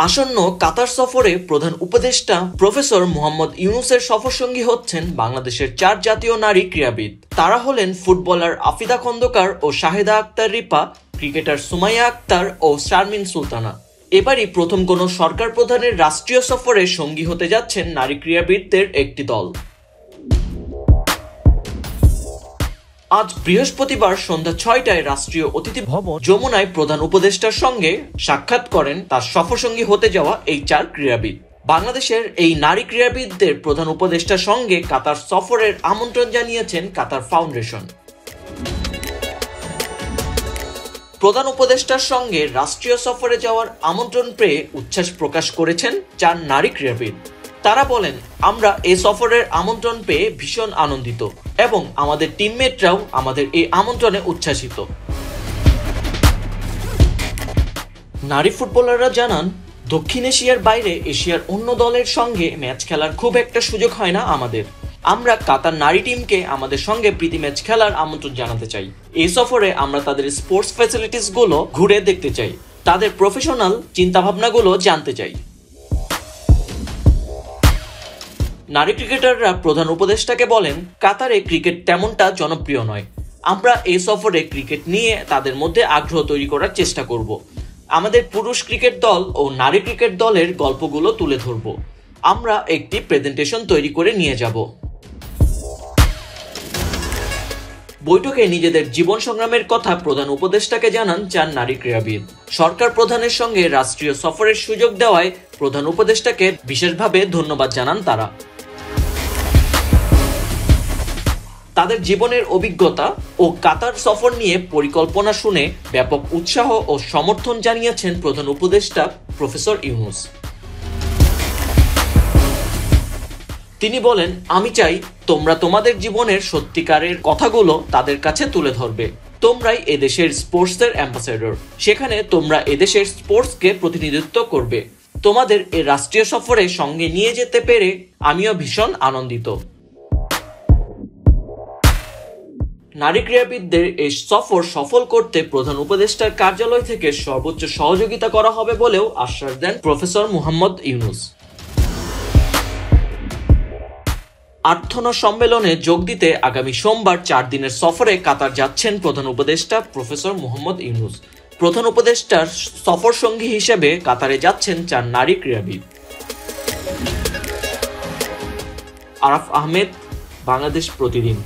আসন্ন কাতার সফরে প্রধান উপদেষ্টা প্রফেসর মোহাম্মদ ইউনূসের সফরসঙ্গী হচ্ছেন বাংলাদেশের 4 জাতীয় নারী ক্রীড়াবিদ। তারা হলেন ফুটবলার আফিদা খন্দকার ও শাহেদা আক্তার রিপা, ক্রিকেটার সুমাইয়া আক্তার ও শারমিন সুলতানা। এবারই প্রথম কোনো সরকার প্রধানের রাষ্ট্রীয় সফরে সঙ্গী হতে যাচ্ছেন নারী ক্রীড়াবিদদের একটি দল। আজ বৃহস্পতিবার সন্ধ্যা 6টায় রাষ্ট্রীয় অতিথি ভবন যমুনায় প্রধান উপদেষ্টার সঙ্গে সাক্ষাৎ করেন তার সফরসঙ্গী হতে যাওয়া এই 4 ক্রীড়াবিদ। বাংলাদেশের এই নারী ক্রীড়াবিদদের প্রধান উপদেষ্টার সঙ্গে কাতার সফরের আমন্ত্রণ জানিয়েছেন কাতার ফাউন্ডেশন। প্রধান উপদেষ্টার সঙ্গে রাষ্ট্রীয় সফরে যাওয়ার আমন্ত্রণ পেয়ে উচ্ছ্বাস প্রকাশ করেছেন 4 নারী ক্রীড়াবিদ। তারা বলেন, আমরা এই সফরের আমন্ত্রণ পেয়ে ভীষণ আনন্দিত এবং আমাদের টিমমেটরাও আমাদের এই আমন্ত্রণে উচ্ছ্বাসিত। নারী ফুটবলাররা জানান, দক্ষিণ এশিয়ার বাইরে এশিয়ার অন্য দলের সঙ্গে ম্যাচ খেলার খুব একটা সুযোগ হয় না আমাদের। আমরা কাতার নারী টিমকে আমাদের সঙ্গে প্রীতি ম্যাচ খেলার আমন্ত্রণ জানাতে চাই। এই সফরে আমরা তাদের স্পোর্টস ফ্যাসিলিটিস গুলো ঘুরে দেখতে চাই, তাদের প্রফেশনাল চিন্তাভাবনাগুলো জানতে চাই। নারী ক্রিকেটাররা প্রধান উপদেষ্টাকে বলেন, কাতারে ক্রিকেট তেমনটা জনপ্রিয় নয়। আমরা এই সফরে ক্রিকেট নিয়ে তাদের মধ্যে আগ্রহ তৈরি করার চেষ্টা করব। আমাদের পুরুষ ক্রিকেট দল ও নারী ক্রিকেট দলের গল্পগুলো তুলে ধরব। আমরা একটি প্রেজেন্টেশন তৈরি করে নিয়ে যাব। বৈঠকে নিজেদের জীবন সংগ্রামের কথা প্রধান উপদেষ্টাকে জানান 4 নারী ক্রীড়াবিদ। সরকার প্রধানের সঙ্গে রাষ্ট্রীয় সফরের সুযোগ দেওয়ায় প্রধান উপদেষ্টাকে বিশেষভাবে ধন্যবাদ জানান তারা। তাদের জীবনের অভিজ্ঞতা ও কাতার সফর নিয়ে পরিকল্পনা শুনে ব্যাপক উৎসাহ ও সমর্থন জানিয়েছেন প্রধান উপদেষ্টা প্রফেসর ইউনূস। তিনি বলেন, আমি চাই তোমরা তোমাদের জীবনের সত্যিকারের কথাগুলো তাদের কাছে তুলে ধরবে। তোমরাই এদেশের স্পোর্টসের অ্যাম্বাসেডর, সেখানে তোমরা এদেশের স্পোর্টসকে প্রতিনিধিত্ব করবে। তোমাদের এই রাষ্ট্রীয় সফরে সঙ্গে নিয়ে যেতে পেরে আমিও ভীষণ আনন্দিত। নারী ক্রীড়াবিদদের এই সফর সফল করতে প্রধান উপদেষ্টার কার্যালয় থেকে সর্বোচ্চ সহযোগিতা করা হবে বলেও আশ্বাস দেন প্রফেসর মোহাম্মদ ইউনূস। আর্থনা সম্মেলনে যোগ দিতে আগামী সোমবার 4 দিনের সফরে কাতার যাচ্ছেন প্রধান উপদেষ্টা প্রফেসর মোহাম্মদ ইউনূস। প্রধান উপদেষ্টার সফর সঙ্গী হিসেবে কাতারে যাচ্ছেন 4 নারী ক্রীড়াবিদ। আরাফ আহমেদ, বাংলাদেশ প্রতিদিন।